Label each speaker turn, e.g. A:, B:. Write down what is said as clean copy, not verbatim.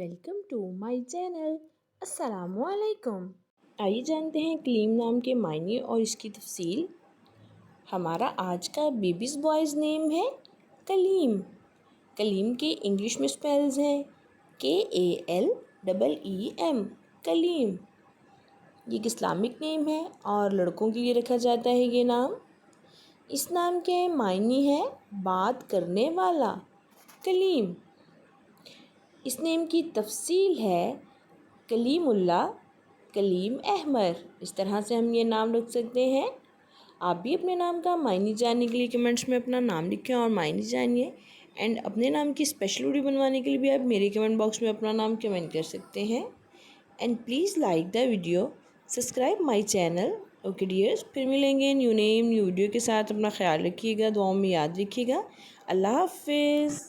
A: Welcome to my channel. अस्सलामुअलैकुम। आइए जानते हैं कलीम नाम के मायने और इसकी तफसील। हमारा आज का बेबीज़ बॉयज़ नेम है कलीम। कलीम के इंग्लिश में स्पेल्स हैं KALEEM, कलीम। ये एक इस्लामिक नेम है और लड़कों के लिए रखा जाता है ये नाम। इस नाम के मायने हैं बात करने वाला, कलीम। इस नेम की तफसील है कलीमुल्लाह, कलीम अहमर। इस तरह से हम ये नाम रख सकते हैं। आप भी अपने नाम का मायने जानने के लिए कमेंट्स में अपना नाम लिखें और मायने जानिए। एंड अपने नाम की स्पेशल वीडियो बनवाने के लिए भी आप मेरे कमेंट बॉक्स में अपना नाम कमेंट कर सकते हैं। And please like the video, subscribe my channel. Okay dears, फिर मिलेंगे न्यू नेम न्यू वीडियो के साथ। अपना ख्याल रखिएगा, दुआओं में याद रखिएगा। अल्लाह हाफिज़।